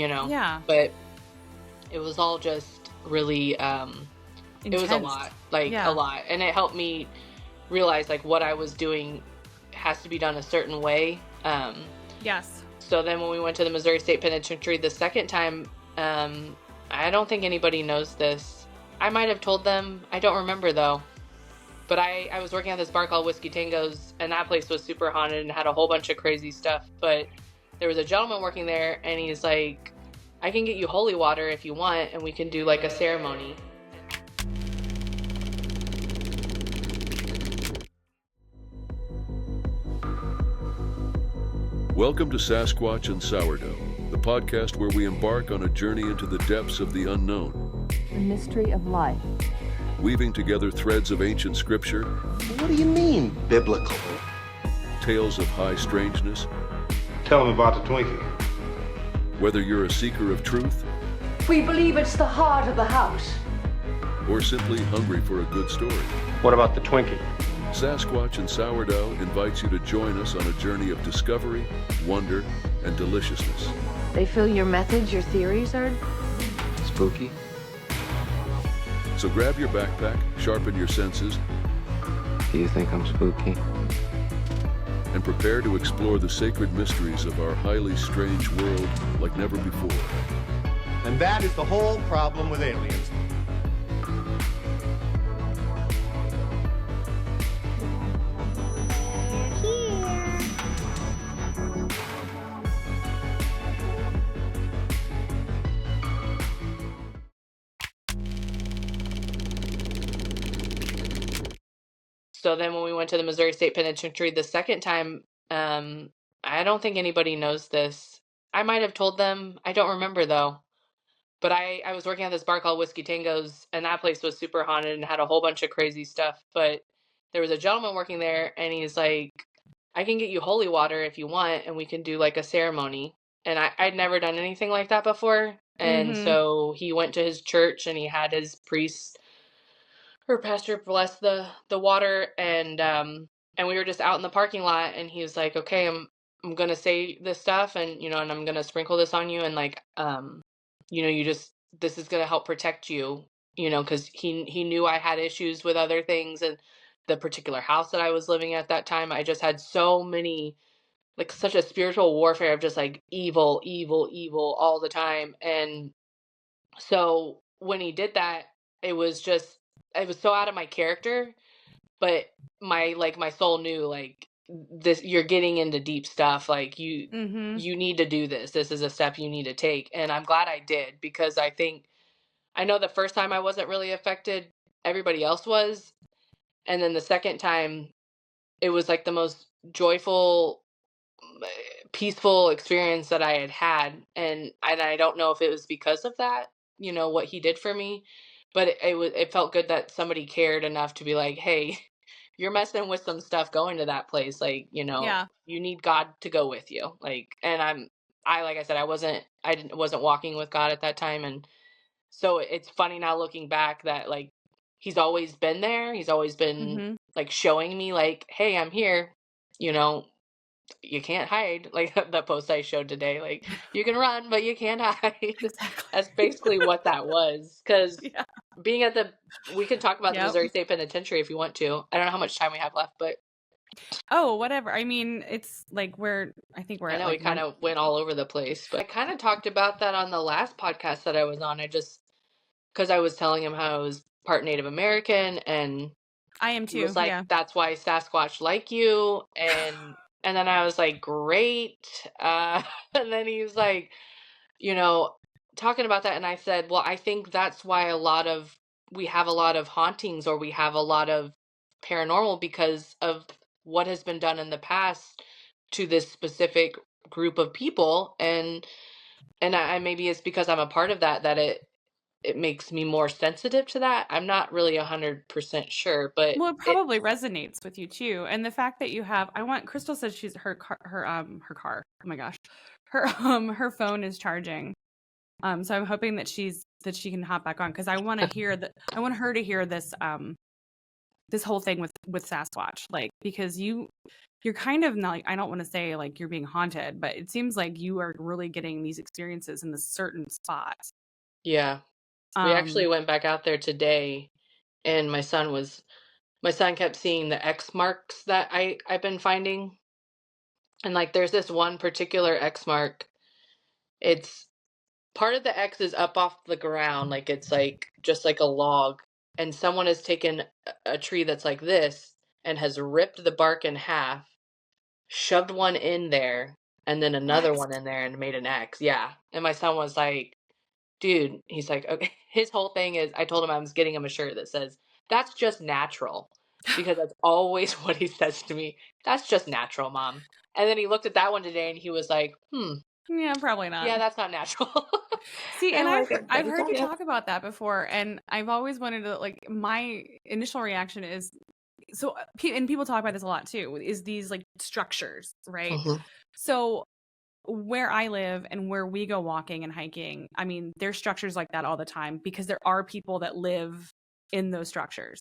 Yeah. but it was all just really, it was a lot, a lot. And it helped me realize like what I was doing has to be done a certain way. Yes. So then when we went to the Missouri State Penitentiary the second time, I don't think anybody knows this. I might have told them. I don't remember though. But I was working at this bar called Whiskey Tango's, and that place was super haunted and had a whole bunch of crazy stuff. But there was a gentleman working there, and he's like, I can get you holy water if you want, and we can do like a ceremony. Welcome to Sasquatch and Sourdough, the podcast where we embark on a journey into the depths of the unknown. The mystery of life. Weaving together threads of ancient scripture. What do you mean, biblical? Tales of high strangeness. Tell them about the Twinkie. Whether you're a seeker of truth. We believe it's the heart of the house. Or simply hungry for a good story. What about the Twinkie? Sasquatch and Sourdough invites you to join us on a journey of discovery, wonder, and deliciousness. They fill your methods, your theories are Spooky. So grab your backpack, sharpen your senses. Do you think I'm spooky? And prepare to explore the sacred mysteries of our highly strange world like never before. And that is the whole problem with aliens. So then when we went to the Missouri State Penitentiary the second time, I don't think anybody knows this. I might have told them. I don't remember though. But I was working at this bar called Whiskey Tango's, and that place was super haunted and had a whole bunch of crazy stuff. But there was a gentleman working there, and he's like, I can get you holy water if you want, and we can do like a ceremony. And I'd never done anything like that before. And so he went to his church, and he had his priest or pastor bless the water, and we were just out in the parking lot, and he was like, okay, I'm gonna say this stuff, and and I'm gonna sprinkle this on you, and like this is gonna help protect you, because he knew I had issues with other things, and the particular house that I was living at that time, I just had so many, like, such a spiritual warfare of just like evil all the time. And so when he did that, it was so out of my character, but my soul knew, like, this, you're getting into deep stuff, like you need to do this. This is a step you need to take. And I'm glad I did, because I know the first time I wasn't really affected, everybody else was. And then the second time, it was like the most joyful, peaceful experience that I had. And I don't know if it was because of that, what he did for me. But it felt good that somebody cared enough to be like, hey, you're messing with some stuff going to that place. Like, Yeah. you need God to go with you. Like, and like I said, I wasn't walking with God at that time. And so it's funny now looking back that, like, he's always been there. He's always been like showing me, like, hey, I'm here, you can't hide, like the post I showed today, like, you can run, but you can't hide. Exactly. That's basically what that was. Because being at we can talk about the Missouri State Penitentiary if you want to. I don't know how much time we have left, but whatever. I mean, it's like I know we kind of went all over the place, but I kind of talked about that on the last podcast that I was on. Because I was telling him how I was part Native American, and I am too. He was like, that's why Sasquatch like you, and then I was like, great. And then he was like, talking about that. And I said, well, I think that's why we have a lot of hauntings, or we have a lot of paranormal, because of what has been done in the past to this specific group of people. And maybe it's because I'm a part of that it makes me more sensitive to that. I'm not really 100% sure, but it probably resonates with you too. And the fact that you have, Crystal says she's her car. Oh my gosh, her phone is charging. So I'm hoping that she can hop back on, because I want to hear I want her to hear this this whole thing with Sasquatch, like, because you're kind of not, like, I don't want to say like you're being haunted, but it seems like you are really getting these experiences in this certain spot. Yeah. We actually went back out there today, and my son kept seeing the X marks that I've been finding. And like there's this one particular X mark. It's part of the X is up off the ground, like it's like just like a log, and someone has taken a tree that's like this and has ripped the bark in half, shoved one in there, and then another one in there and made an X. Yeah. And my son was like, dude, he's like, okay. His whole thing is, I told him I was getting him a shirt that says, that's just natural. Because that's always what he says to me. That's just natural, Mom. And then he looked at that one today and he was like, Yeah, probably not. yeah, that's not natural. See, and I've I've heard you talk about that before, and I've always wanted to, like, my initial reaction is, so, and people talk about this a lot too, is these like structures, right? So where I live and where we go walking and hiking, I mean, there's structures like that all the time because there are people that live in those structures.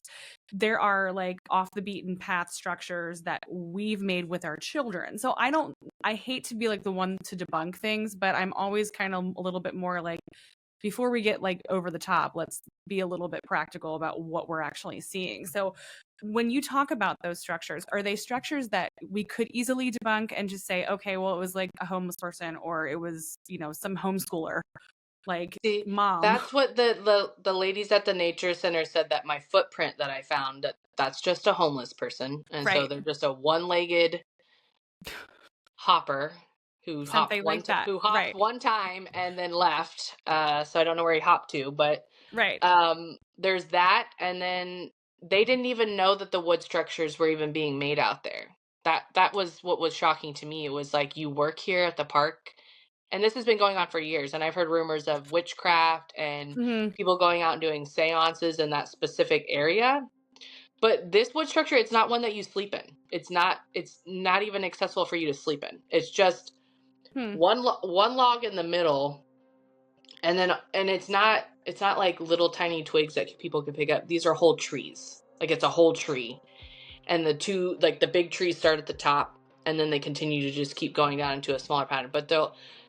There are like off the beaten path structures that we've made with our children. So I hate to be like the one to debunk things, but I'm always kind of a little bit more like, before we get like over the top, let's be a little bit practical about what we're actually seeing. So when you talk about those structures, are they structures that we could easily debunk and just say, okay, well, it was like a homeless person, or it was, some homeschooler, like, See, Mom? that's what the ladies at the nature center said, that my footprint that I found, that's just a homeless person. And so Right. they're just a one-legged hopper who hopped Something like that. Right. one time and then left. So I don't know where he hopped to, but Right. there's that. And then they didn't even know that the wood structures were even being made out there. That was what was shocking to me. It was like, you work here at the park, and this has been going on for years, and I've heard rumors of witchcraft and people going out and doing seances in that specific area. But this wood structure, it's not one that you sleep in. It's not even accessible for you to sleep in. It's just one log in the middle, and it's not like little tiny twigs that people can pick up. These are whole trees. Like, it's a whole tree. And the big trees start at the top, and then they continue to just keep going down into a smaller pattern. But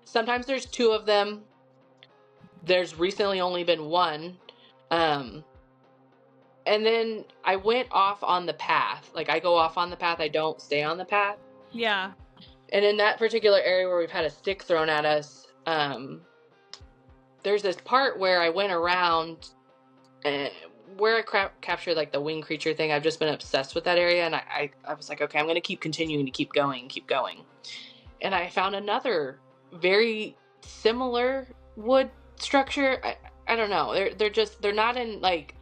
sometimes there's two of them. There's recently only been one. And then I went off on the path. Like, I go off on the path. I don't stay on the path. Yeah. And in that particular area where we've had a stick thrown at us, there's this part where I went around, where I captured like the winged creature thing. I've just been obsessed with that area, and I was like, okay, I'm going to keep continuing to keep going. And I found another very similar wood structure. I don't know. They're not in like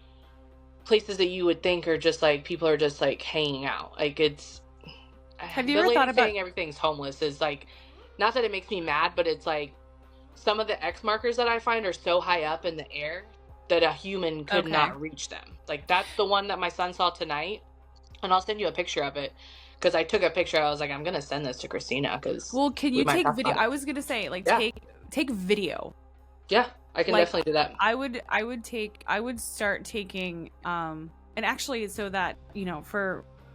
places that you would think are just like people are just like hanging out. Like, it's. Have you ever thought about saying everything's homeless is like, not that it makes me mad, but it's like some of the X markers that I find are so high up in the air that a human could not reach them. Like, that's the one that my son saw tonight, and I'll send you a picture of it because I took a picture. I was like, I'm gonna send this to Christina because. Well, can you take video? I was gonna say, like, take video. Yeah, I can definitely do that. I would start taking and actually, so that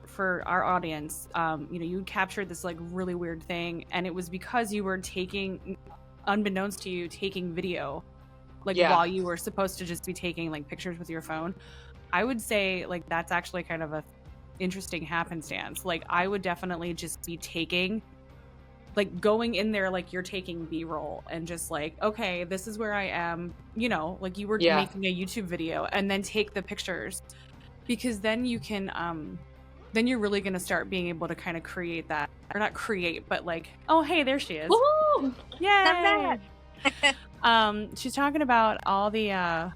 for our audience, you captured this like really weird thing, and it was because you were taking, unbeknownst to you, taking video, like while you were supposed to just be taking like pictures with your phone. I would say like that's actually kind of a interesting happenstance. Like, I would definitely just be taking, like, going in there like you're taking B-roll and just like, okay, this is where I am, like you were making a YouTube video, and then take the pictures, because then you can then you're really going to start being able to kind of create that, or not create, but like, oh, hey, there she is. Woo! Yay! She's talking about all the Alex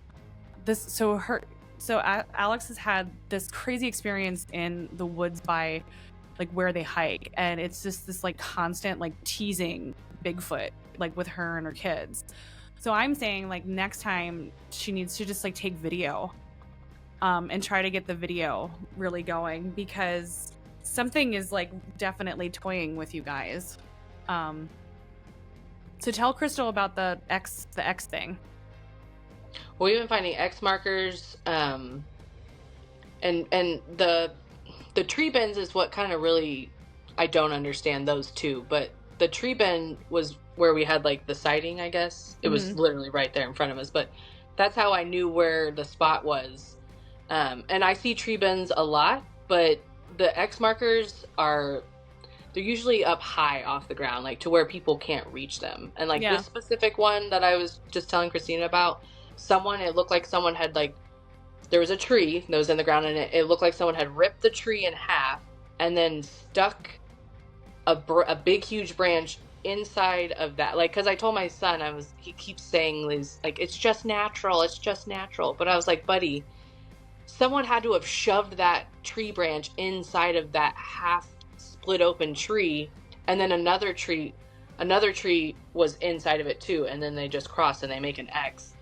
has had this crazy experience in the woods by like where they hike, and it's just this like constant like teasing Bigfoot, like with her and her kids. So I'm saying like next time she needs to just like take video and try to get the video really going, because something is like definitely toying with you guys. So tell Crystal about the X thing. Well, we've been finding X markers And the tree bends is what kind of really, I don't understand those two, but the tree bend was where we had like the sighting, I guess. It was literally right there in front of us, but that's how I knew where the spot was. And I see tree bends a lot, but the X markers they're usually up high off the ground, like to where people can't reach them. And like this specific one that I was just telling Christina about, it looked like someone had like, there was a tree that was in the ground, and it looked like someone had ripped the tree in half and then stuck a big huge branch inside of that. Like, because I told my son, he keeps saying these, like, it's just natural, but I was like, buddy, someone had to have shoved that tree branch inside of that half split open tree, and then another tree was inside of it too, and then they just cross and they make an X.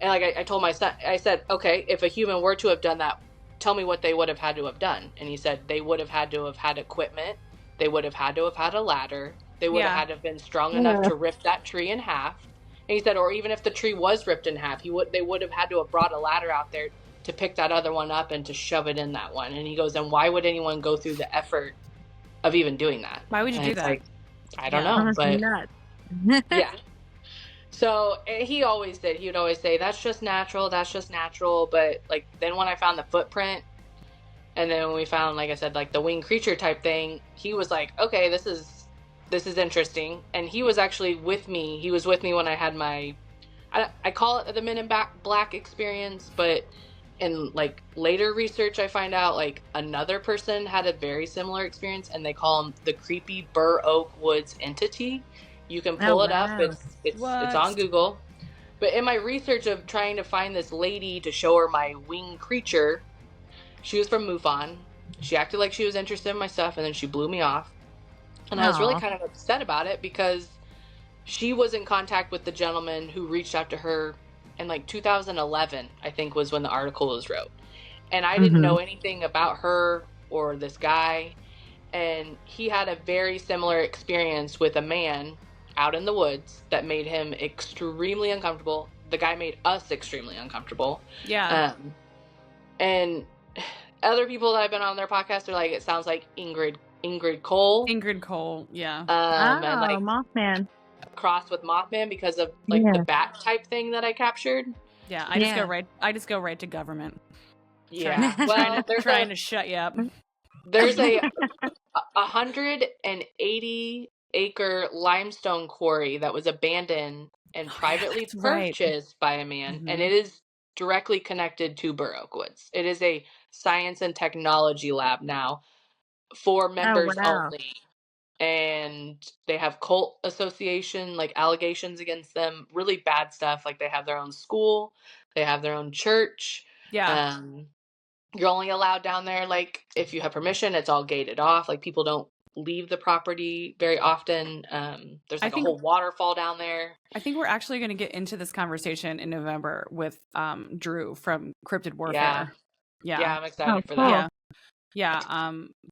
And like I told my son, I said, okay, if a human were to have done that, tell me what they would have had to have done. And he said they would have had to have had equipment, they would have had to have had a ladder, they would have had to have been strong enough to rip that tree in half. And he said, or even if the tree was ripped in half, they would have had to have brought a ladder out there to pick that other one up and to shove it in that one. And he goes, and why would anyone go through the effort of even doing that? Why would you do that? Like, I don't know, but yeah. So he would always say, that's just natural. But like, then when I found the footprint, and then when we found, like I said, like the winged creature type thing, he was like, okay, this is interesting. And he was actually with me. He was with me when I had I call it the Men in Black experience, but in like later research, I find out like another person had a very similar experience, and they call him the creepy Burr Oak Woods entity. You can pull it up. It's on Google. But in my research of trying to find this lady to show her my winged creature, she was from MUFON. She acted like she was interested in my stuff, and then she blew me off. And I was really kind of upset about it, because she was in contact with the gentleman who reached out to her in like 2011, I think was when the article was wrote. And I didn't know anything about her or this guy. And he had a very similar experience with a man out in the woods that made him extremely uncomfortable. The guy made us extremely uncomfortable. Yeah. And other people that have been on their podcast are like, it sounds like Ingrid Cole. Ingrid Cole, yeah. And like Mothman. Crossed with Mothman because of like the bat type thing that I captured. Yeah, I just go right to government. Yeah. Well, they're trying to shut you up. There's a 180-acre limestone quarry that was abandoned and privately purchased by a man, and it is directly connected to Burr Oak Woods. It is a science and technology lab now for members only. And they have cult association, like allegations against them, really bad stuff. Like they have their own school, they have their own church. Yeah. You're only allowed down there, like, if you have permission. It's all gated off. Like, people don't leave the property very often. There's like a whole waterfall down there. I think we're actually going to get into this conversation in November with Drew from Cryptid Warfare. Yeah, I'm excited for that. Yeah,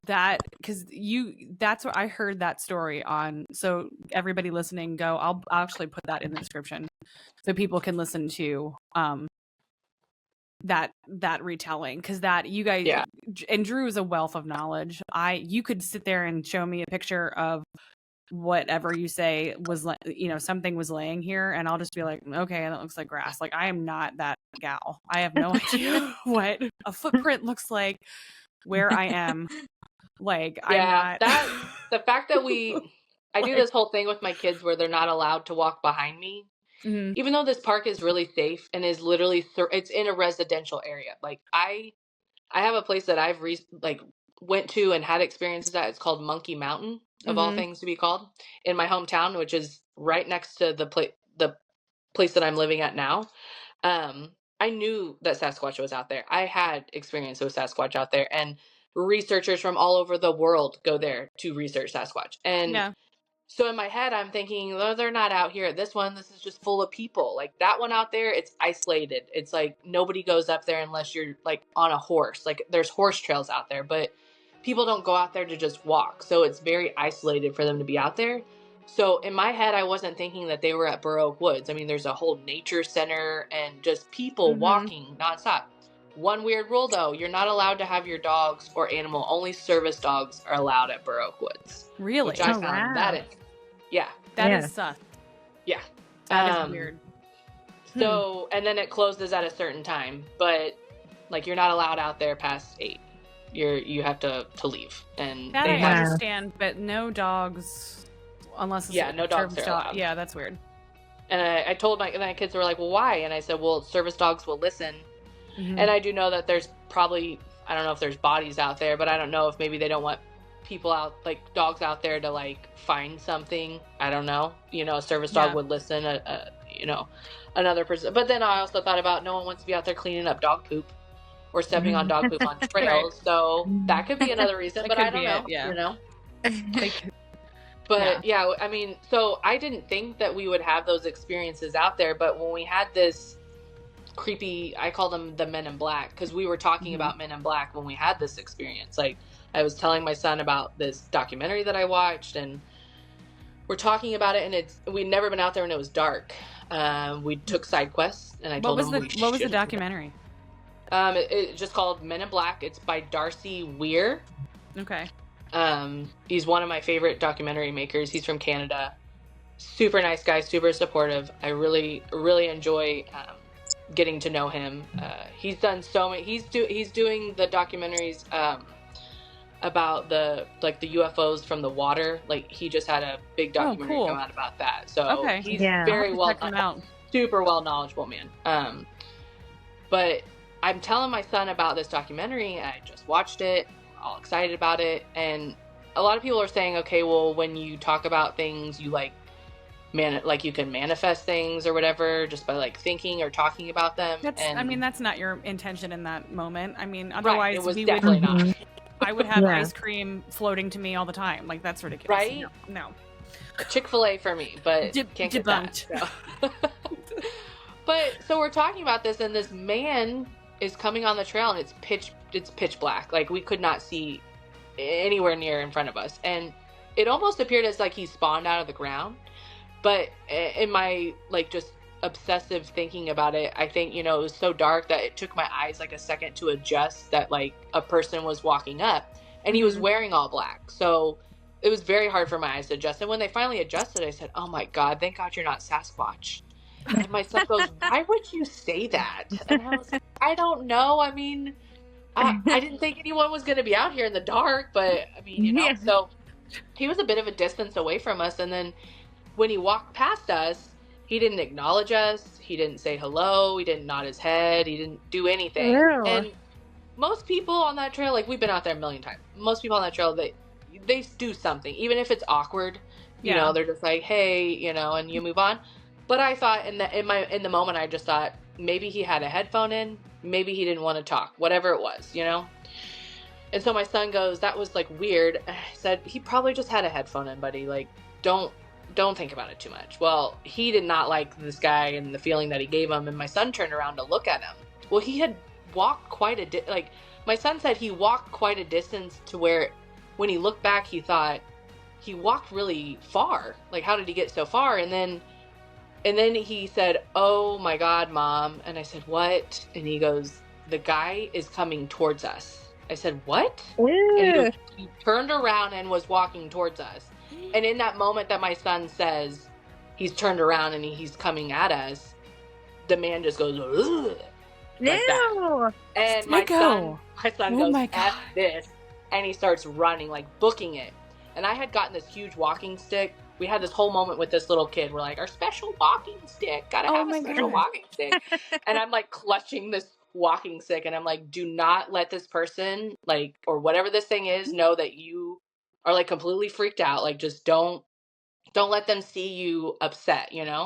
that's what I heard that story on. So everybody listening, I'll actually put that in the description so people can listen to that retelling, because that you guys and Drew is a wealth of knowledge. You could sit there and show me a picture of whatever you say was, something was laying here, and I'll just be like, okay, that looks like grass. Like, I am not that gal. I have no idea what a footprint looks like where I am. Like, I'm not... the fact that I do this whole thing with my kids where they're not allowed to walk behind me. Mm-hmm. Even though this park is really safe and is literally it's in a residential area. Like, I have a place that I've went to and had experiences at. It's called Monkey Mountain, of all things to be called, in my hometown, which is right next to the place that I'm living at now. I knew that Sasquatch was out there. I had experience with Sasquatch out there, and researchers from all over the world go there to research Sasquatch. And so in my head, I'm thinking, oh, they're not out here at this one. This is just full of people. Like, that one out there, it's isolated. It's like nobody goes up there unless you're like on a horse. Like, there's horse trails out there, but people don't go out there to just walk. So it's very isolated for them to be out there. So in my head, I wasn't thinking that they were at Burr Oak Woods. I mean, there's a whole nature center and just people walking nonstop. One weird rule though, you're not allowed to have your dogs or animal. Only service dogs are allowed at Burr Oak Woods. Really? Which I found that is, that is sus. Yeah. That is weird. So, and then it closes at a certain time, but like you're not allowed out there past 8. You have to leave. And that I understand, but no dogs unless it's no dogs are allowed. Yeah, that's weird. And I told my kids were like, well, why? And I said, well, service dogs will listen. Mm-hmm. And I do know that there's probably, I don't know if there's bodies out there, but I don't know if maybe they don't want people out, like dogs out there to like find something. I don't know. A service dog would listen, another person. But then I also thought about no one wants to be out there cleaning up dog poop or stepping on dog poop on trails. Right. So that could be another reason, but I don't know, But I mean, so I didn't think that we would have those experiences out there, but when we had this creepy, I call them the Men in Black, because we were talking about Men in Black when we had this experience. Like I was telling my son about this documentary that I watched, and we're talking about it, and we'd never been out there when it was dark. We took side quests, and I told him what was the documentary? It's just called Men in Black. It's by Darcy Weir. Okay. He's one of my favorite documentary makers. He's from Canada. Super nice guy, super supportive. I really, really enjoy getting to know him. He's done so many. He's doing the documentaries about the UFOs from the water. Like he just had a big documentary come out about that. So he's very super well knowledgeable man. But I'm telling my son about this documentary. I just watched it. All excited about it, and a lot of people are saying, okay, well, when you talk about things, you you can manifest things or whatever just by like thinking or talking about them. That's not your intention in that moment. I mean, otherwise it was definitely not. I would have ice cream floating to me all the time. Like that's ridiculous. Right? No. Chick-fil-A for me, but can't get that. So. But so we're talking about this, and this man is coming on the trail, and it's pitch black. Like we could not see anywhere near in front of us, and it almost appeared as like he spawned out of the ground. But in my like just obsessive thinking about it, I think it was so dark that it took my eyes like a second to adjust that like a person was walking up, and he was wearing all black, so it was very hard for my eyes to adjust. And when they finally adjusted, I said, oh my God, thank God you're not Sasquatch. And my son goes, why would you say that? And I was like, I don't know. I mean, I didn't think anyone was going to be out here in the dark, but I mean, so he was a bit of a distance away from us. And then when he walked past us, he didn't acknowledge us. He didn't say hello. He didn't nod his head. He didn't do anything. Ew. And most people on that trail, like we've been out there a million times. Most people on that trail, they do something, even if it's awkward, you know, they're just like, hey, and you move on. But I thought in the moment, I just thought maybe he had a headphone in, maybe he didn't want to talk, whatever it was, And so my son goes, that was like weird. I said, he probably just had a headphone in, buddy. Like, don't think about it too much. Well, he did not like this guy and the feeling that he gave him. And my son turned around to look at him. Well, he had walked quite my son said he walked quite a distance to where when he looked back, he thought he walked really far. Like, how did he get so far? And then he said, oh my God, Mom. And I said, what? And he goes, the guy is coming towards us. I said, what? And he turned around and was walking towards us. And in that moment that my son says he's turned around and he's coming at us, the man just goes, ugh, like that. And my son goes, F this. And he starts running, like booking it. And I had gotten this huge walking stick. We had this whole moment with this little kid. We're like, our special walking stick. Gotta have a special walking stick. And I'm like clutching this walking stick. And I'm like, do not let this person, like, or whatever this thing is, know that you are like completely freaked out. Like, just don't let them see you upset, Yeah.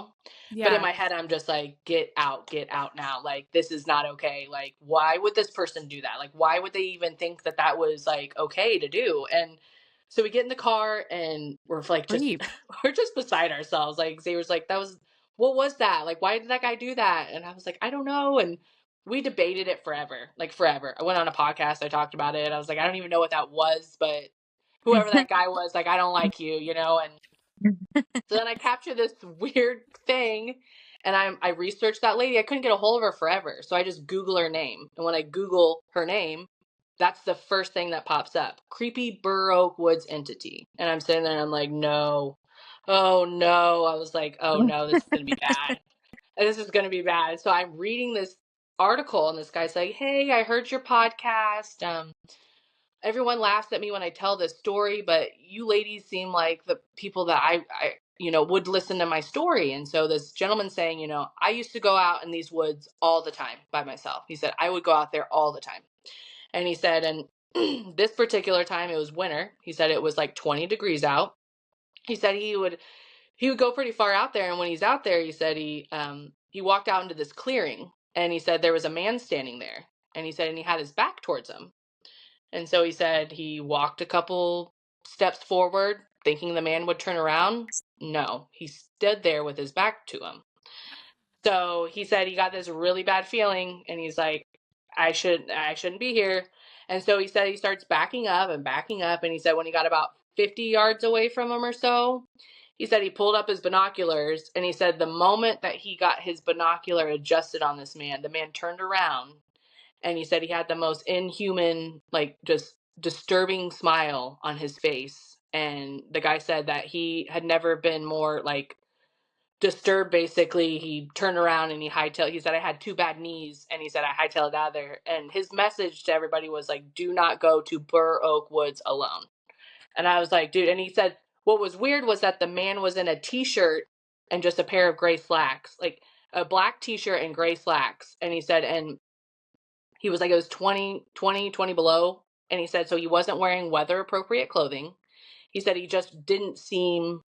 But in my head, I'm just like, get out now. Like, this is not okay. Like, why would this person do that? Like, why would they even think that that was like okay to do? And so we get in the car and we're like, we're just beside ourselves. Like Xavier's like, what was that? Like, why did that guy do that? And I was like, I don't know. And we debated it forever. I went on a podcast. I talked about it. I was like, I don't even know what that was, but whoever that guy was, like, I don't like you, And so then I captured this weird thing And I researched that lady. I couldn't get a hold of her forever. So I just Google her name. And when I Google her name, that's the first thing that pops up. Creepy Burr Oak Woods entity. And I'm sitting there and I'm like, no. Oh no. I was like, oh no, this is going to be bad. This is going to be bad. So I'm reading this article and this guy's like, hey, I heard your podcast. Everyone laughs at me when I tell this story, but you ladies seem like the people that I would listen to my story. And so this gentleman saying, I used to go out in these woods all the time by myself. He said, I would go out there all the time. And he said, and this particular time it was winter. He said it was like 20 degrees out. He said he would go pretty far out there. And when he's out there, he said he walked out into this clearing and he said there was a man standing there. And he said, and he had his back towards him. And so he said he walked a couple steps forward thinking the man would turn around. No, he stood there with his back to him. So he said he got this really bad feeling and he's like, I shouldn't be here. And so he said he starts backing up. And he said when he got about 50 yards away from him or so, he said he pulled up his binoculars and he said the moment that he got his binocular adjusted on this man, the man turned around. And he said he had the most inhuman, like just disturbing smile on his face. And the guy said that he had never been more like disturbed. Basically, he turned around and he hightailed. He said, I had 2 bad knees. And he said, I hightailed out of there. And his message to everybody was like, do not go to Burr Oak Woods alone. And I was like, dude. And he said, what was weird was that the man was in a t-shirt and just a pair of gray slacks, like a black t-shirt and gray slacks. And he said, and he was like, it was 20 below. And he said, so he wasn't wearing weather appropriate clothing. He said he just didn't seem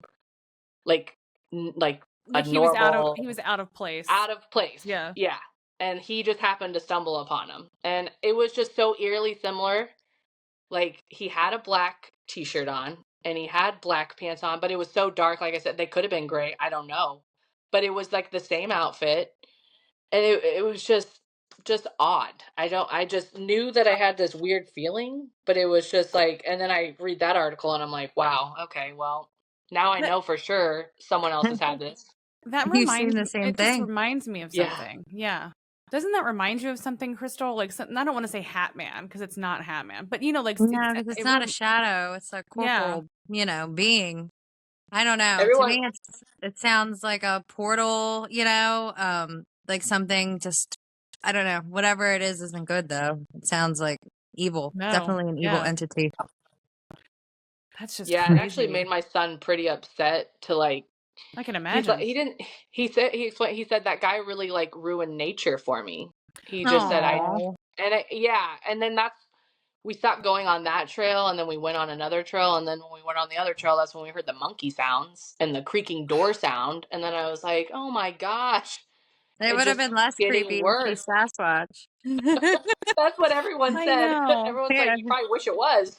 like a he normal. He was out of place. Out of place. Yeah. Yeah. And he just happened to stumble upon him. And it was just so eerily similar. Like he had a black t-shirt on and he had black pants on, but it was so dark. Like I said, they could have been gray. I don't know. But it was like the same outfit. And it was just odd. I just knew that I had this weird feeling, but it was just like, and then I read that article and I'm like, wow, okay, well, now I know for sure someone else has had this. That reminds the same thing. Just reminds me of something. Yeah. Doesn't that remind you of something, Crystal? Like, I don't want to say Hat Man because it's not Hat Man, but like, no, because it's not a shadow. It's a corporal, being. I don't know. To me, it sounds like a portal. Like something just. I don't know. Whatever it is isn't good though. It sounds like evil. No, definitely an evil entity. That's just crazy. It actually made my son pretty upset to like. I can imagine. He said that guy really like ruined nature for me. He just said and then we stopped going on that trail and then we went on another trail and then when we went on the other trail that's when we heard the monkey sounds and the creaking door sound and then I was like, oh my gosh. It would have been less creepy if he Sasquatch. That's what everyone said. Everyone's like, you probably wish it was.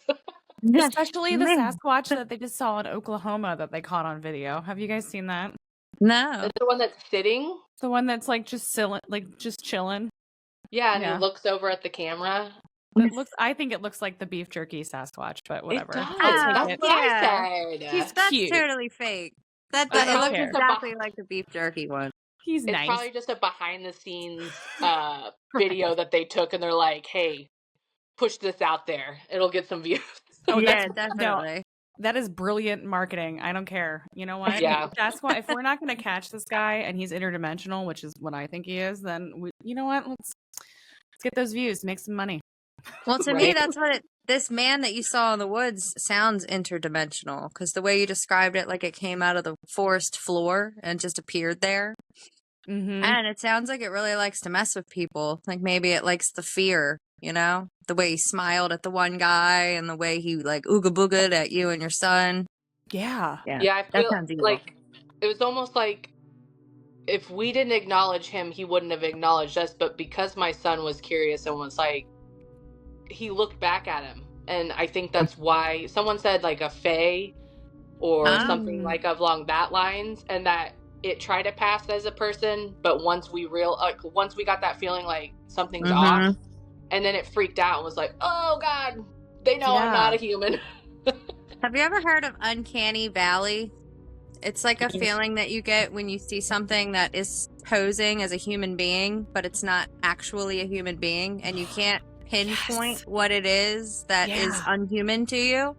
Especially the Sasquatch that they just saw in Oklahoma that they caught on video. Have you guys seen that? No. It's the one that's sitting? The one that's like just chilling. Yeah, and he looks over at the camera. I think it looks like the beef jerky Sasquatch, but whatever. It does. That's what I said. That's cute. Totally fake. It looks exactly like the beef jerky one. He's nice. It's probably just a behind the scenes video that they took and they're like, hey, push this out there. It'll get some views. Oh, yeah, definitely. No, that is brilliant marketing. I don't care. You know what? Yeah. That's why if we're not going to catch this guy and he's interdimensional, which is what I think he is, then you know what? Let's get those views, make some money. Well, to me, that's what this man that you saw in the woods sounds interdimensional because the way you described it, like it came out of the forest floor and just appeared there. Mm-hmm. And it sounds like it really likes to mess with people. Like maybe it likes the fear, the way he smiled at the one guy and the way he like ooga booga'd at you and your son. Yeah. I feel like it was almost like if we didn't acknowledge him, he wouldn't have acknowledged us. But because my son was curious and was like, he looked back at him. And I think that's why someone said like a fae or something like along that lines and that it tried to pass as a person, but once we got that feeling like something's off, and then it freaked out and was like, "Oh God, they know I'm not a human." Have you ever heard of Uncanny Valley? It's like a feeling that you get when you see something that is posing as a human being, but it's not actually a human being, and you can't pinpoint what it is that is unhuman to you,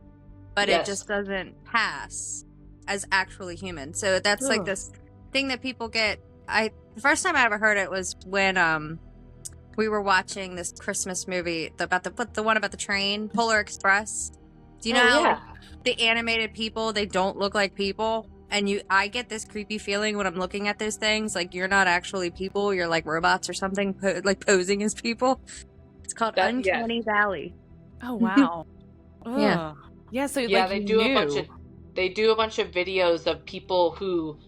but it just doesn't pass as actually human. So that's like this thing that people get. The first time I ever heard it was when we were watching this Christmas movie about the one about the train, Polar Express. Do you know how like, the animated people, they don't look like people? And I get this creepy feeling when I'm looking at those things, like you're not actually people, you're like robots or something, like posing as people. It's called Uncanny Valley. Oh wow. Yeah. Yeah. So yeah, like they do a bunch of videos of people who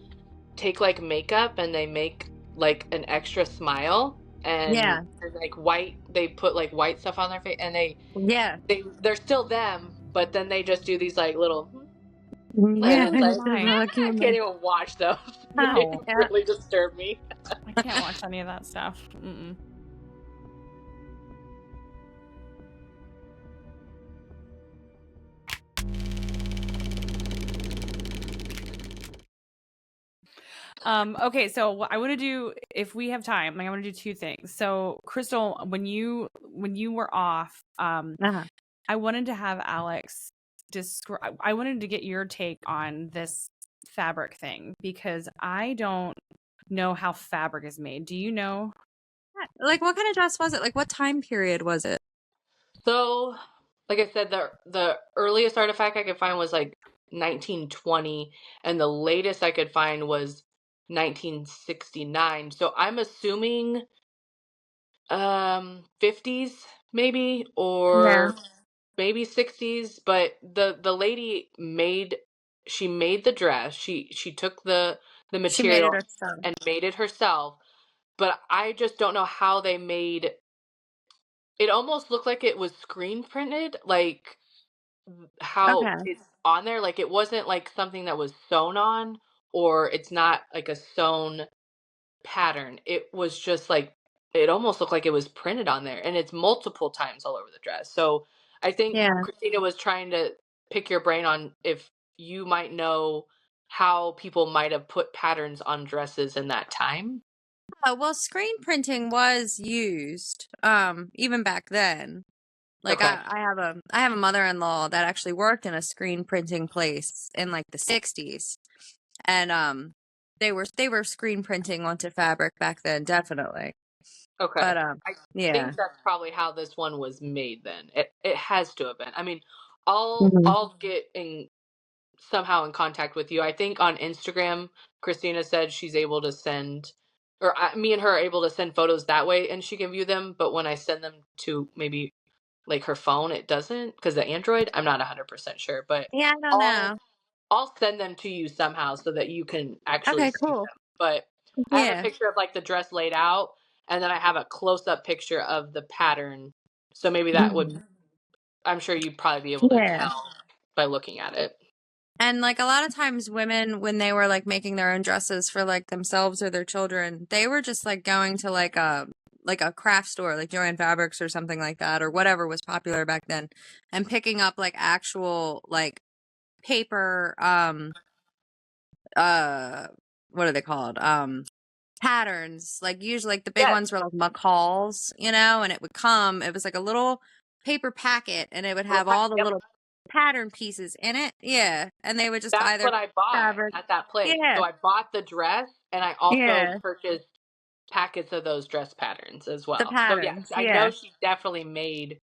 take like makeup and they make like an extra smile and like white. They put like white stuff on their face and they're still them, but then they just do these like little. Yeah, I can't even watch those. No. They really disturb me. I can't watch any of that stuff. Mm-mm. Okay, so what I want to do, if we have time, like I want to do two things. So Crystal, when you were off, I wanted to have Alex describe. I wanted to get your take on this fabric thing because I don't know how fabric is made. Do you know? Like what kind of dress was it? Like what time period was it? So, like I said, the earliest artifact I could find was like 1920, and the latest I could find was 1969. So I'm assuming 50s maybe, or maybe 60s. But the lady made the dress. She took the material and made it herself. But I just don't know how they made. It almost looked like it was screen printed, like how it's on there. Like it wasn't like something that was sewn on, or it's not like a sewn pattern. It was just like, it almost looked like it was printed on there, and it's multiple times all over the dress. So I think Christina was trying to pick your brain on if you might know how people might have put patterns on dresses in that time. Well, screen printing was used even back then. Like I have a mother-in-law that actually worked in a screen printing place in like the 60s. And they were screen printing onto fabric back then, definitely. Okay. But I think that's probably how this one was made then. It has to have been. I mean, I'll get somehow in contact with you. I think on Instagram, Christina said she's able to send, or me and her are able to send photos that way and she can view them. But when I send them to maybe like her phone, it doesn't, because the Android, I'm not 100% sure. But yeah, I don't know. I'll send them to you somehow so that you can actually see them. But I have a picture of like the dress laid out, and then I have a close-up picture of the pattern. So maybe that would, I'm sure you'd probably be able to tell by looking at it. And like a lot of times women, when they were like making their own dresses for like themselves or their children, they were just like going to like a craft store, like Joann Fabrics or something like that, or whatever was popular back then, and picking up like actual like paper, what are they called? Patterns. Like usually like the big ones were like McCall's, you know, and it was like a little paper packet, and it would have all the little pattern pieces in it. Yeah. And they would just That's what I bought at that place. Yeah. So I bought the dress, and I also purchased packets of those dress patterns as well. The patterns, so I know she definitely made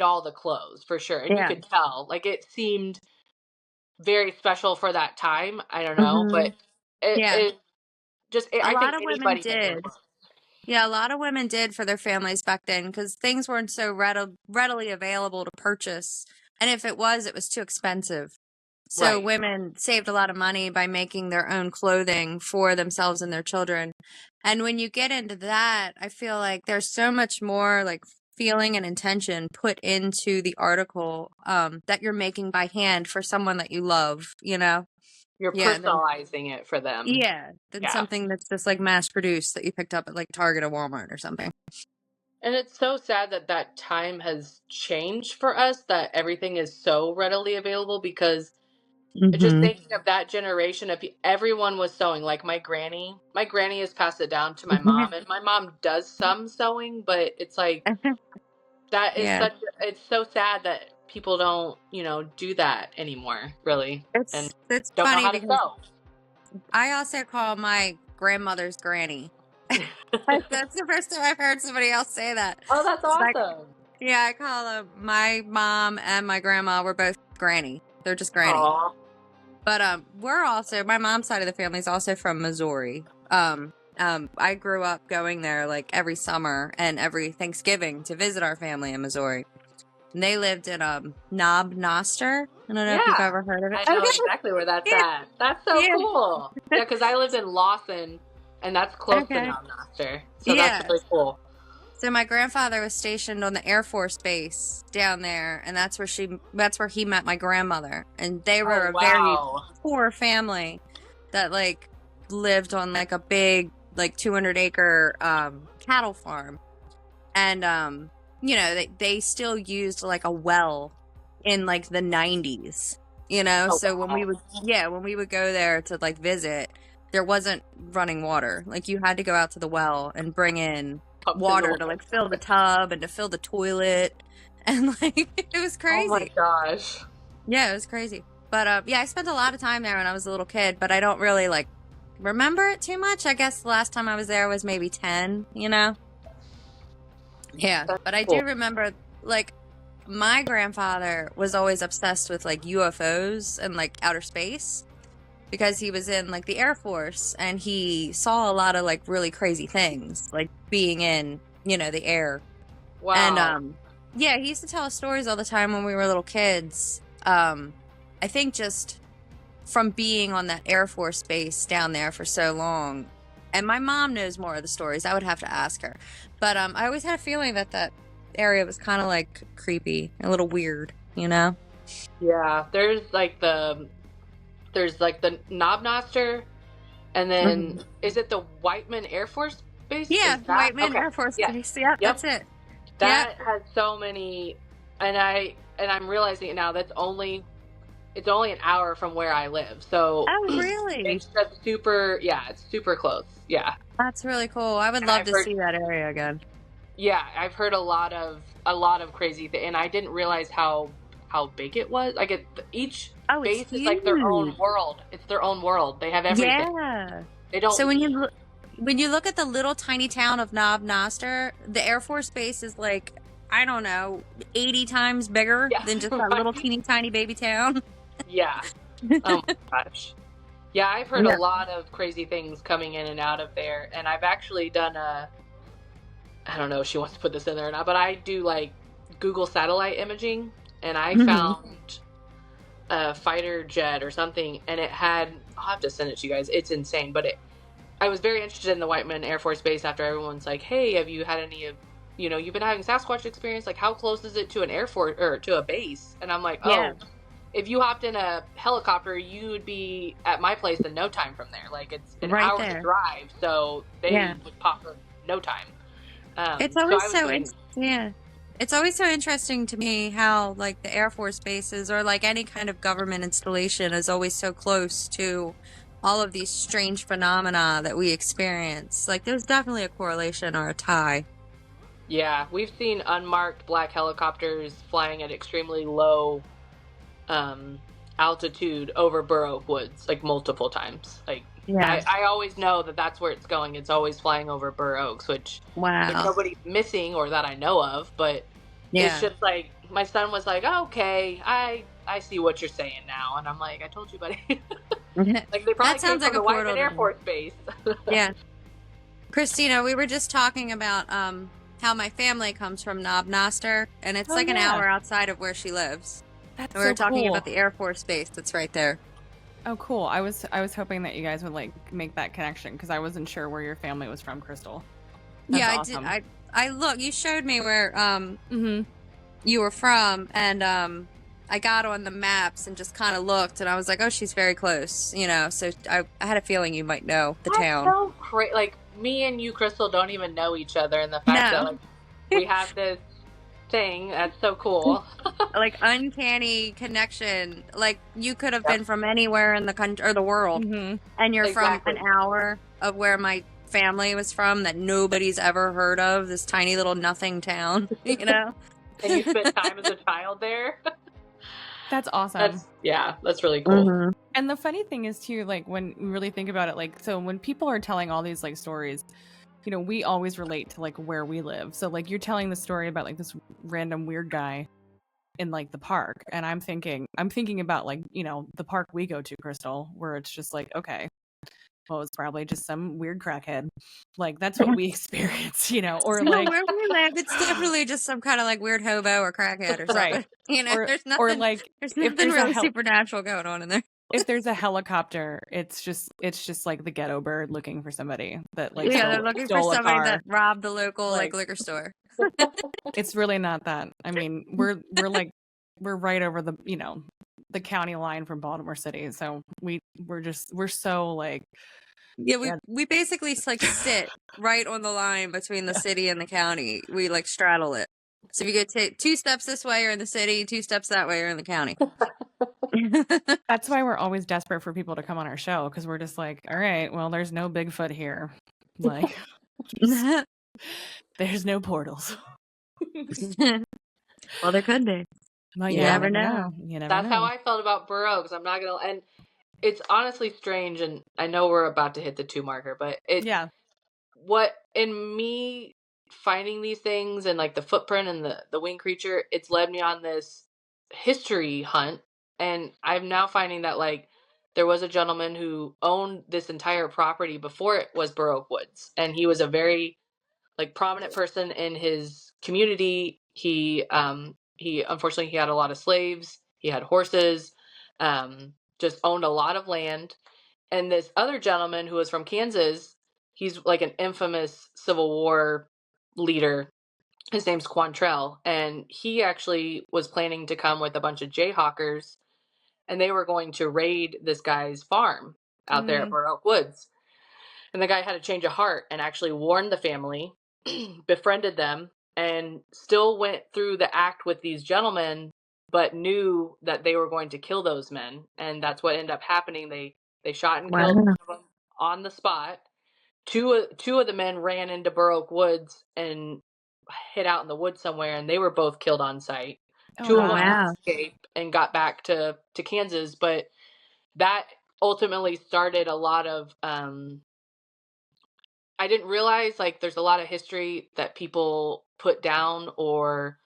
all the clothes for sure. And you could tell, like, it seemed very special for that time. I don't know, but it just, I think anybody did. Yeah, a lot of women did for their families back then because things weren't so readily available to purchase. And if it was too expensive. So women saved a lot of money by making their own clothing for themselves and their children. And when you get into that, I feel like there's so much more like feeling and intention put into the article that you're making by hand for someone that you love, you know? You're personalizing it for them. Yeah, than something that's just like mass produced that you picked up at like Target or Walmart or something. And it's so sad that time has changed for us, that everything is so readily available, because Just thinking of that generation of everyone was sewing. Like my granny has passed it down to my mom, and my mom does some sewing, but it's like that is Yeah. it's so sad that people don't, do that anymore, really. It's don't funny know how to because sew. I also call my grandmother's granny. That's the first time I've heard somebody else say that. Oh, that's awesome. Yeah, I call them my mom and my grandma were both granny. They're just granny. Aww. But we're also, my mom's side of the family is also from Missouri. I grew up going there like every summer and every Thanksgiving to visit our family in Missouri. And they lived in Knob Noster. I don't know if you've ever heard of it. I know exactly where that's at. That's so cool. Yeah, because I lived in Lawson, and that's close to Knob Noster. So that's really cool. So my grandfather was stationed on the Air Force Base down there, and that's where he met my grandmother. And they were a very poor family that like lived on like a big like 200-acre cattle farm. And they still used like a well in like the 90s. When we would go there to like visit, there wasn't running water. Like you had to go out to the well and bring in water to like fill the tub and to fill the toilet, and like it was crazy. Oh my gosh. Yeah, it was crazy. But I spent a lot of time there when I was a little kid, but I don't really like remember it too much. I guess the last time I was there was maybe 10, Yeah. But I do remember like my grandfather was always obsessed with like UFOs and like outer space, because he was in like the Air Force and he saw a lot of like really crazy things, like being in, the air. Wow. And he used to tell us stories all the time when we were little kids. I think just from being on that Air Force base down there for so long, and my mom knows more of the stories. I would have to ask her. But I always had a feeling that area was kind of like creepy, a little weird, Yeah, there's like the Knob Noster, and then is it the Whiteman Air Force Base? Yeah, Whiteman Air Force Base. Yeah, that's it. That has so many, and I'm realizing it now. It's only an hour from where I live. So really? It's just super. Yeah, it's super close. Yeah, that's really cool. I would love to see that area again. Yeah, I've heard a lot of crazy things, and I didn't realize how big it was. Like each base is like their own world. It's their own world. They have everything. Yeah. They don't. So when you look at the little tiny town of Knob Noster, the Air Force Base is like, I don't know, 80 times bigger than just that little teeny tiny baby town. Yeah. Oh my gosh. Yeah, I've heard a lot of crazy things coming in and out of there, and I've actually done I don't know if she wants to put this in there or not, but I do like Google satellite imaging, and I found a fighter jet or something, and it had, I'll have to send it to you guys. It's insane, but I was very interested in the Whiteman Air Force Base after everyone's like, hey, have you had any of, you've been having Sasquatch experience? Like, how close is it to an Air Force or to a base? And I'm like, if you hopped in a helicopter, you would be at my place in no time from there. Like, it's an hour to drive, so they would pop in no time. It's always It's always so interesting to me how, like, the Air Force bases or, like, any kind of government installation is always so close to all of these strange phenomena that we experience. Like, there's definitely a correlation or a tie. Yeah, we've seen unmarked black helicopters flying at extremely low altitude over Burr Oak Woods, like, multiple times. Like, I always know that that's where it's going. It's always flying over Burr Oaks, which there's nobody missing or that I know of, but it's just like, my son was like, oh, okay, I see what you're saying now. And I'm like, I told you, buddy. Like, they probably came from the Whiteman Air Force Base. Yeah. Christina, we were just talking about how my family comes from Knob Noster, and it's an hour outside of where she lives. That's and we were talking about the Air Force Base that's right there. Oh, cool. I was hoping that you guys would, like, make that connection, because I wasn't sure where your family was from, Crystal. That's awesome. I did. I look. You showed me where you were from, and I got on the maps and just kind of looked, and I was like, oh, she's very close, you know. So I had a feeling you might know the town. So like, me and you, Crystal, don't even know each other, and the fact that, like, we have this thing. That's so cool. Like uncanny connection. Like you could have been from anywhere in the country or the world, and you're from an hour of where my family was from that nobody's ever heard of. This tiny little nothing town, you know. And you spent time as a child there. That's awesome. That's really cool. And the funny thing is too, like when you really think about it, like so when people are telling all these like stories, you know, we always relate to like where we live. So like you're telling the story about like this random weird guy in like the park, and I'm thinking about like, you know, the park we go to, Crystal, where it's just like, okay, well, it's probably just some weird crackhead. Like that's what we experience, you know, or like where we live, it's definitely just some kind of like weird hobo or crackhead or something. Right. You know, there's nothing, or like there's nothing really supernatural going on in there. If there's a helicopter, it's just like the ghetto bird looking for somebody that like they're looking for somebody that robbed the local like liquor store. It's really not that. I mean, we're right over the, you know, the county line from Baltimore City, so we're so like we basically like sit right on the line between the city and the county. We like straddle it. So if you go 2 steps this way, you're in the city. 2 steps that way, you're in the county. That's why we're always desperate for people to come on our show, because we're just like, all right, well, there's no Bigfoot here, like there's no portals. Well, there could be. Well, you never know. That's how I felt about Burr Oaks. I'm not gonna, and it's honestly strange. And I know we're about to hit the 2 marker, but what in me finding these things and like the footprint and the winged creature, it's led me on this history hunt, and I'm now finding that like there was a gentleman who owned this entire property before it was Burr Oak Woods, and he was a very like prominent person in his community. He unfortunately he had a lot of slaves, he had horses, just owned a lot of land. And this other gentleman who was from Kansas, he's like an infamous Civil War leader. His name's Quantrell, and he actually was planning to come with a bunch of Jayhawkers, and they were going to raid this guy's farm out there at Burr Oak Woods. And the guy had a change of heart and actually warned the family, befriended them, and still went through the act with these gentlemen, but knew that they were going to kill those men. And that's what ended up happening. They shot and killed one of them on the spot. Two of the men ran into Burr Oak Woods and hid out in the woods somewhere, and they were both killed on site. 2 of them escaped and got back to Kansas, but that ultimately started a lot of I didn't realize like there's a lot of history that people put down, or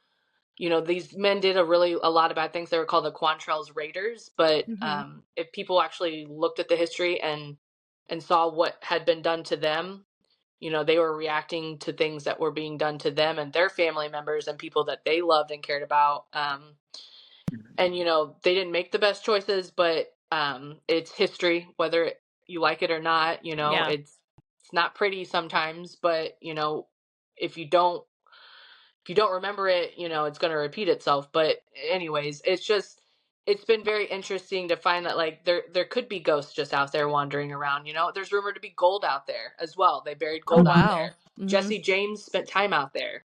you know, these men did a lot of bad things. They were called the Quantrell's Raiders, but if people actually looked at the history and saw what had been done to them, you know, they were reacting to things that were being done to them and their family members and people that they loved and cared about. And, you know, they didn't make the best choices, but it's history, whether you like it or not. You know, it's not pretty sometimes, but, you know, if you don't remember it, you know, it's going to repeat itself. But anyways, it's been very interesting to find that like there could be ghosts just out there wandering around. You know, there's rumored to be gold out there as well. They buried gold out there. Jesse James spent time out there.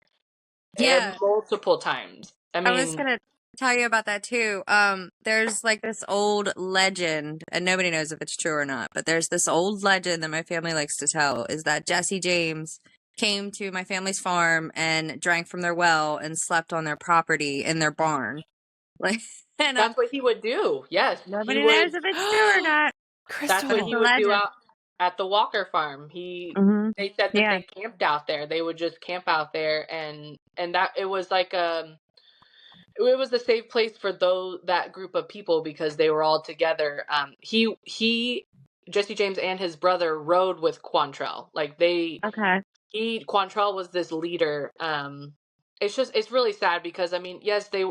Yeah. Multiple times. I was going to tell you about that too. There's like this old legend, and nobody knows if it's true or not, but there's this old legend that my family likes to tell, is that Jesse James came to my family's farm and drank from their well and slept on their property in their barn. Like, and that's what he would do. Yes. Nobody knows if it's true or not. That's what he would do out at the Walker farm. They said that they camped out there. They would just camp out there, and that it was like it was a safe place for that group of people because they were all together. Jesse James and his brother rode with Quantrell. Like Quantrell was this leader. It's really sad because I mean, yes, they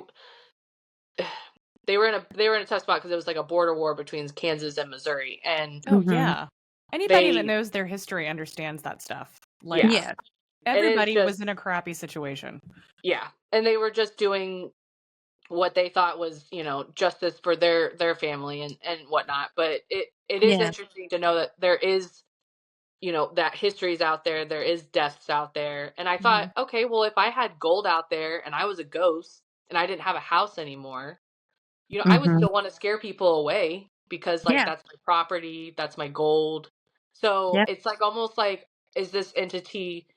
were in a tough spot because it was like a border war between Kansas and Missouri, and anybody that knows their history understands that stuff. Like, everybody was in a crappy situation. Yeah, and they were just doing what they thought was, you know, justice for their family and whatnot. But it is interesting to know that there is you know, that history's out there. There is deaths out there. And I thought, okay, well, if I had gold out there and I was a ghost and I didn't have a house anymore, you know, I would still want to scare people away because like that's my property, that's my gold. So it's like almost like, is this entity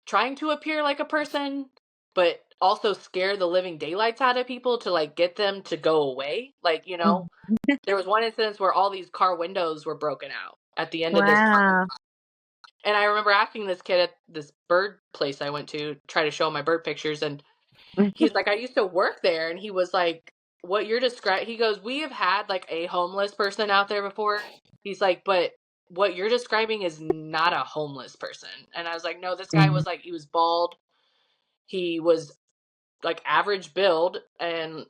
trying to appear like a person, but also scare the living daylights out of people to like get them to go away? Like, you know, there was one instance where all these car windows were broken out at the end of this. And I remember asking this kid at this bird place I went to try to show him my bird pictures. And he's like, I used to work there. And he was like, what you're describing, he goes, we have had like a homeless person out there before. He's like, but what you're describing is not a homeless person. And I was like, no, this guy was like, he was bald. He was like average build and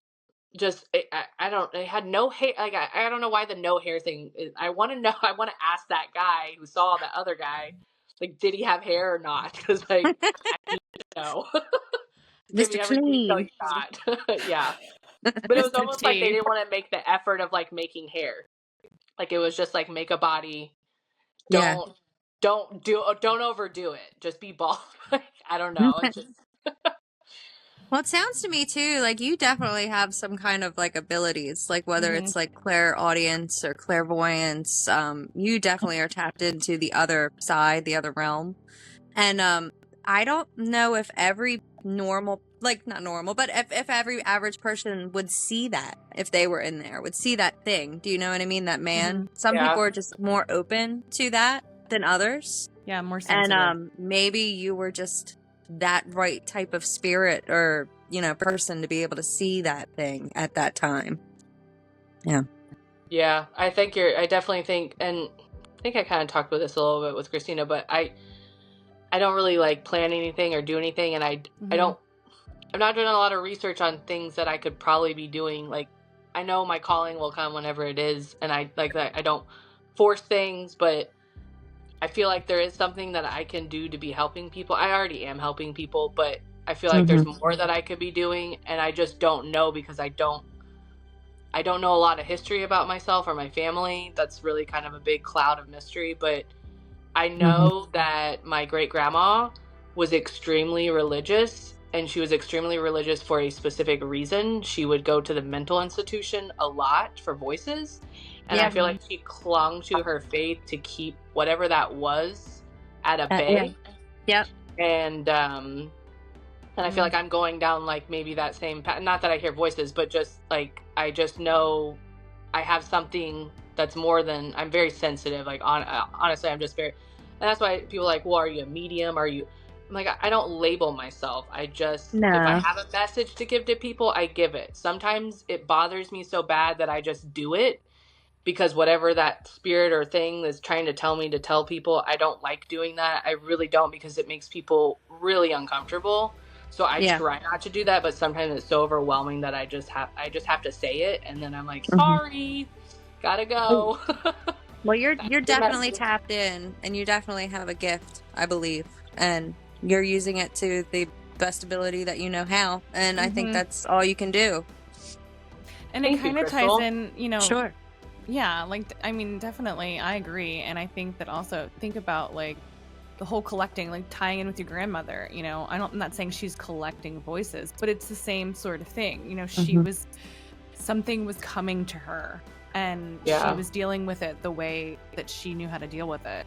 just, I had no hair. Like, I don't know why the no hair thing is. I want to ask that guy who saw that other guy, like, did he have hair or not? Because like, I need to know. Give me every detail you got. Yeah. But it was almost like they didn't want to make the effort of like making hair. Like it was just like make a body. Don't overdo it. Just be bald. I don't know. It's just Well, it sounds to me too like you definitely have some kind of like abilities, like whether it's like clairaudience or clairvoyance. You definitely are tapped into the other side, the other realm. And I don't know if every normal, like not normal, but if every average person would see that, if they were in there, would see that thing. Do you know what I mean? That man. Some people are just more open to that than others. Yeah, more sensitive. And maybe you were just that right type of spirit or, you know, person to be able to see that thing at that time. Yeah. Yeah, I definitely think, and I think I kind of talked about this a little bit with Christina, but I don't really like plan anything or do anything, and I'm not doing a lot of research on things that I could probably be doing. Like, I know my calling will come whenever it is, and I like that I don't force things, but I feel like there is something that I can do to be helping people. I already am helping people, but I feel like there's more that I could be doing, and I just don't know because I don't know a lot of history about myself or my family. That's really kind of a big cloud of mystery, but I know that my great-grandma was extremely religious, and she was extremely religious for a specific reason. She would go to the mental institution a lot for voices, and I feel like she clung to her faith to keep whatever that was at a bay. And I feel like I'm going down like maybe that same path. Not that I hear voices, but just like I just know I have something that's more than, I'm very sensitive. Like honestly, I'm just very, and that's why people are like, well, are you a medium? I'm like, I don't label myself. I just, if I have a message to give to people, I give it. Sometimes it bothers me so bad that I just do it because whatever that spirit or thing is trying to tell me to tell people, I don't like doing that. I really don't, because it makes people really uncomfortable. So I try not to do that, but sometimes it's so overwhelming that I just have to say it, and then I'm like, sorry, gotta go. Well, you're definitely tapped in, and you definitely have a gift, I believe, and you're using it to the best ability that you know how, and I think that's all you can do. And it kind of ties in, you know. Sure. Yeah, like, I mean, definitely, I agree, and I think that also, think about, like, the whole collecting, like tying in with your grandmother, you know, I'm not saying she's collecting voices, but it's the same sort of thing. You know, something was coming to her, and she was dealing with it the way that she knew how to deal with it.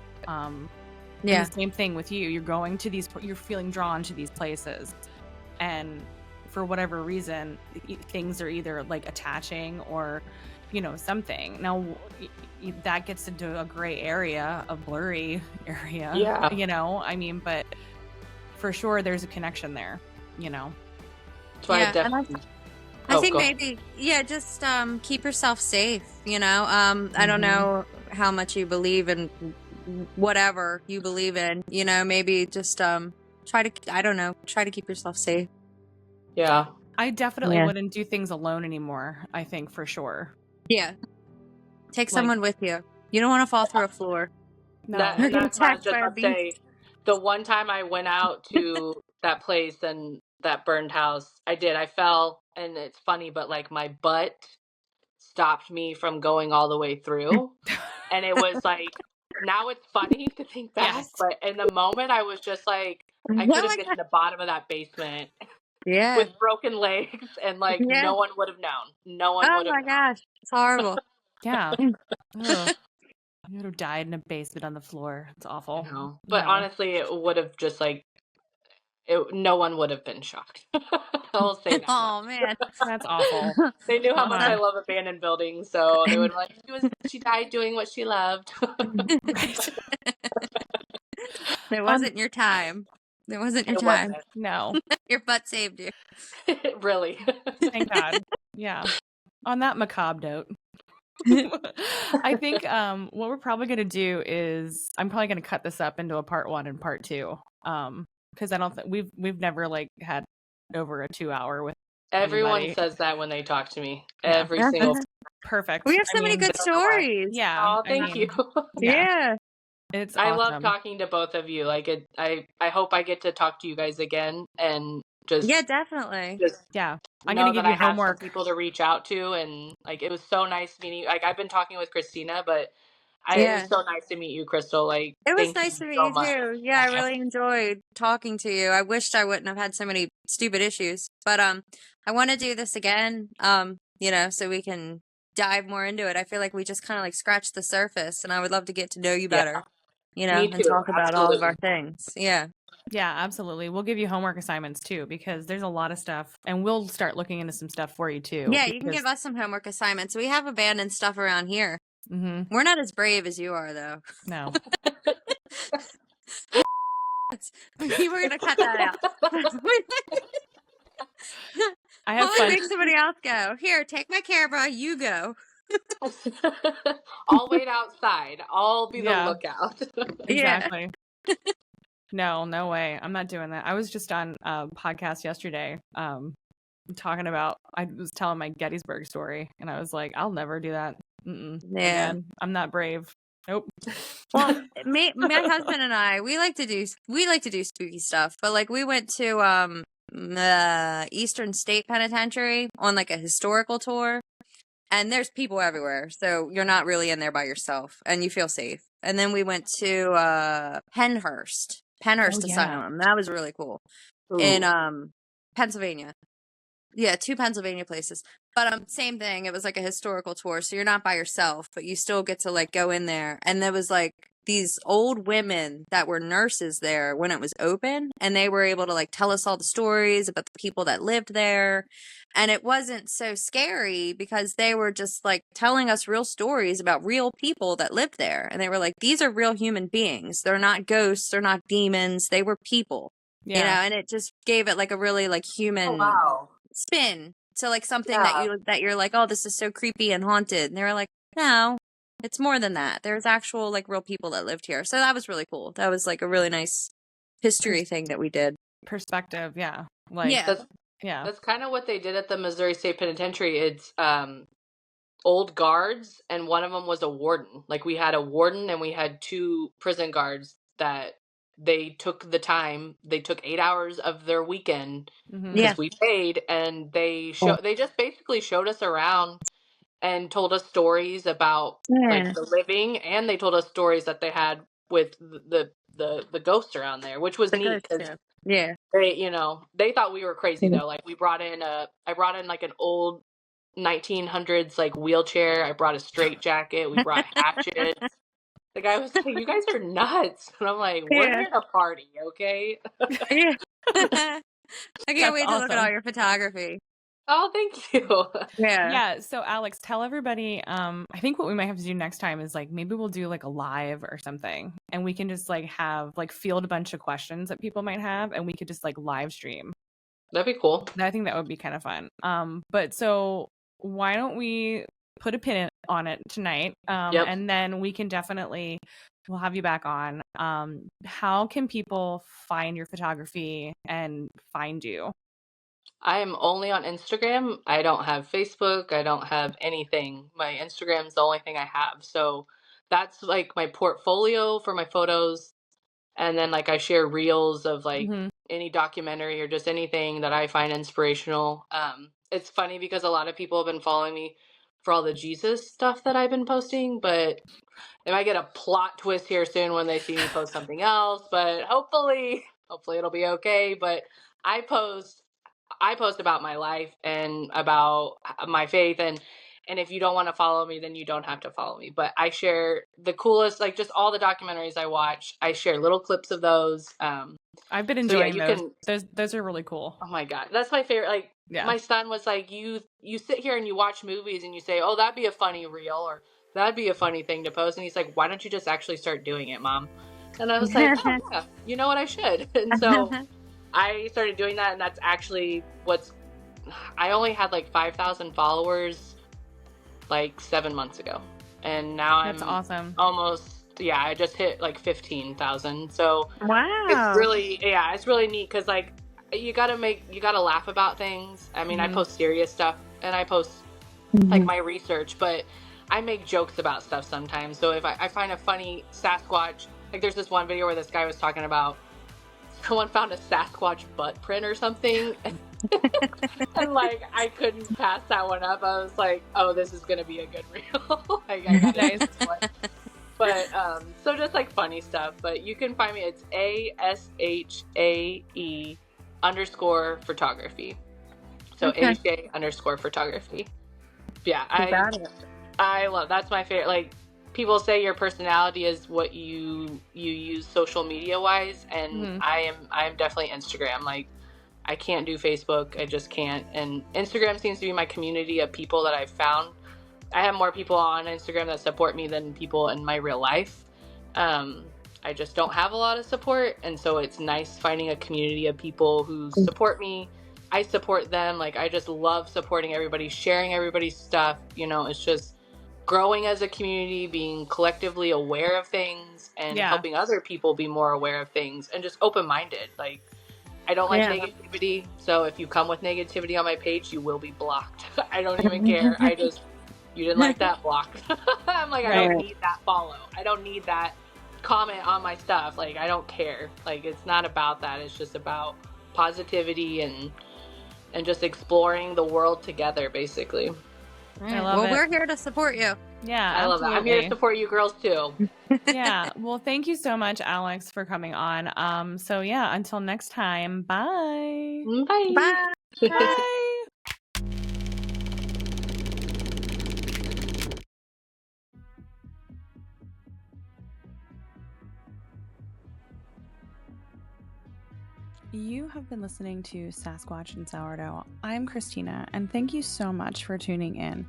The same thing with you. You're going to you're feeling drawn to these places, and for whatever reason, things are either like attaching or, you know, something. Now that gets into a gray area, a blurry area. Yeah. You know, I mean, but for sure there's a connection there, you know. That's why I think maybe, just keep yourself safe, you know. I don't know how much you believe in whatever you believe in, you know, maybe just try to keep yourself safe. Yeah. I definitely wouldn't do things alone anymore, I think, for sure. Yeah. Take someone with you. You don't want to fall through a floor. No. That's what I was just about to say. The one time I went out to that place and that burned house, I fell, and it's funny, but like my butt stopped me from going all the way through. And it was like now it's funny to think back, Yes. but in the moment I was just like, I Oh couldn't my get God. to the bottom of that basement Yeah. with broken legs, and like Yeah. no one would have known. No one Oh would have my known. gosh. It's horrible. Yeah. Ugh. You would have died in a basement on the floor. It's awful. No. But No. honestly, it would have just like no one would have been shocked. I'll say that Oh much. man. That's awful. They knew how much I God. love abandoned buildings, so they would be like, she died doing what she loved. Right. It wasn't your time. It wasn't your It time. wasn't. No. Your butt saved you. Really. Thank God. Yeah. On that macabre note, I think what we're probably going to do is I'm probably going to cut this up into a part 1 and part 2. Because I don't think we've never like had over a 2-hour with Everyone anybody. says that when they talk to me. Yeah. Every single. Perfect. We have so many good stories. Yeah. Oh, thank you. Yeah. It's I awesome. love talking to both of you. Like I hope I get to talk to you guys again and just definitely. Yeah. I'm know going to that give you I have some homework. people to reach out to, and like it was so nice meeting you. Like I've been talking with Christina, but it was so nice to meet you, Crystal. Like It was thank nice you to meet so you much. too. Yeah, I really enjoyed talking to you. I wished I wouldn't have had so many stupid issues. But I want to do this again. So we can dive more into it. I feel like we just kind of like scratched the surface, and I would love to get to know you better. Me And too. talk about all of Absolutely. our things. Yeah. Yeah, absolutely. We'll give you homework assignments too, because there's a lot of stuff, and we'll start looking into some stuff for you too. Yeah, you can give us some homework assignments. We have abandoned stuff around here. Mm-hmm. We're not as brave as you are, though. No. You were gonna cut that out. I have I'll fun. make somebody else go. Here, take my camera. You go. I'll wait outside. I'll be the Yeah. lookout. Exactly. No way. I'm not doing that. I was just on a podcast yesterday, talking about. I was telling my Gettysburg story, and I was like, I'll never do that. Yeah. Again. I'm not brave. Nope. Well, my husband and I, we like to do spooky stuff, but like we went to Eastern State Penitentiary on like a historical tour, and there's people everywhere, so you're not really in there by yourself, and you feel safe. And then we went to Penhurst Asylum. That was really cool. Ooh. In Pennsylvania. Yeah, 2 Pennsylvania places. But same thing. It was like a historical tour, so you're not by yourself, but you still get to like go in there. And there was like these old women that were nurses there when it was open, and they were able to like tell us all the stories about the people that lived there. And it wasn't so scary because they were just like telling us real stories about real people that lived there. And they were like, these are real human beings. They're not ghosts, they're not demons, they were people. Yeah. And it just gave it like a really like human spin to like something that you're like, oh, this is so creepy and haunted. And they were like, no, it's more than that. There's actual like real people that lived here. So that was really cool. That was like a really nice history thing that we did. Perspective, yeah. Like That's kind of what they did at the Missouri State Penitentiary. It's old guards, and one of them was a warden. Like we had a warden and we had 2 prison guards that they took the time. They took 8 hours of their weekend because we paid, and they just basically showed us around and told us stories about like the living, and they told us stories that they had with the ghosts around there, which was neat. Yeah. They thought we were crazy though. Like I brought in like an old 1900s like wheelchair. I brought a straight jacket. We brought hatchets. The guy was like, "You guys are nuts," and I'm like, "We're here to party, okay?" Yeah. I can't wait to look at all your photography. Oh, thank you. Yeah. So Alex, tell everybody, I think what we might have to do next time is like, maybe we'll do like a live or something, and we can just like have like field a bunch of questions that people might have, and we could just like live stream. That'd be cool. I think that would be kind of fun. But so why don't we put a pin on it tonight? And then we can we'll have you back on. How can people find your photography and find you? I am only on Instagram. I don't have Facebook. I don't have anything. My Instagram's the only thing I have. So that's like my portfolio for my photos. And then like I share reels of like any documentary or just anything that I find inspirational. It's funny because a lot of people have been following me for all the Jesus stuff that I've been posting, but they might get a plot twist here soon when they see me post something else, but hopefully it'll be okay. But I post about my life and about my faith, and if you don't want to follow me, then you don't have to follow me. But I share the coolest, like just all the documentaries I watch. I share little clips of those. I've been enjoying those. Those are really cool. Oh my God. That's my favorite. Like my son was like, you sit here and you watch movies and you say, oh, that'd be a funny reel, or that'd be a funny thing to post. And he's like, why don't you just actually start doing it, Mom? And I was like, oh yeah, you know what, I should. And so I started doing that, and that's actually I only had like 5,000 followers like 7 months ago. And now that's awesome. Almost, I just hit like 15,000. So wow, it's really neat, because like you gotta laugh about things. I mean, I post serious stuff and I post like my research, but I make jokes about stuff sometimes. So if I find a funny Sasquatch, like there's this one video where this guy was talking about someone found a Sasquatch butt print or something. And like I couldn't pass that one up. I was like, oh, this is gonna be a good reel. Like I got nice. But so just like funny stuff. But you can find me, it's ASHAE_photography. So ASHAE_photography. Yeah, I love, that's my favorite. Like people say your personality is what you use social media wise, and I'm definitely Instagram. Like I can't do Facebook. I just can't. And Instagram seems to be my community of people that I've found. I have more people on Instagram that support me than people in my real life. I just don't have a lot of support. And so it's nice finding a community of people who support me. I support them. Like I just love supporting everybody, sharing everybody's stuff. You know, it's just growing as a community, being collectively aware of things, and helping other people be more aware of things, and just open-minded. Like I don't like negativity, so if you come with negativity on my page, you will be blocked. I don't even care. You didn't like that, blocked. I'm like, I don't need that follow. I don't need that comment on my stuff. Like, I don't care. Like, it's not about that. It's just about positivity and just exploring the world together, basically. I love it. We're here to support you. Yeah, I love that. I'm here to support you girls too. Yeah. Well, thank you so much, Alex, for coming on. So yeah, until next time. Bye. Bye. Bye. Bye. You have been listening to Sasquatch and Sourdough. I'm Christina, and thank you so much for tuning in.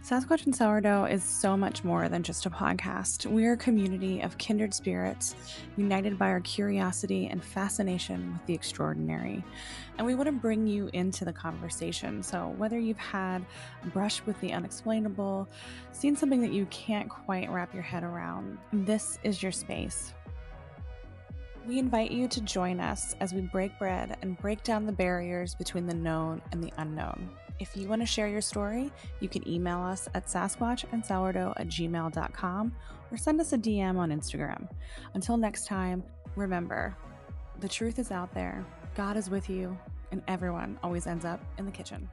Sasquatch and Sourdough is so much more than just a podcast. We're a community of kindred spirits, united by our curiosity and fascination with the extraordinary. And we want to bring you into the conversation. So whether you've had a brush with the unexplainable, seen something that you can't quite wrap your head around, this is your space. We invite you to join us as we break bread and break down the barriers between the known and the unknown. If you want to share your story, you can email us at sasquatchandsourdough@gmail.com or send us a DM on Instagram. Until next time, remember, the truth is out there, God is with you, and everyone always ends up in the kitchen.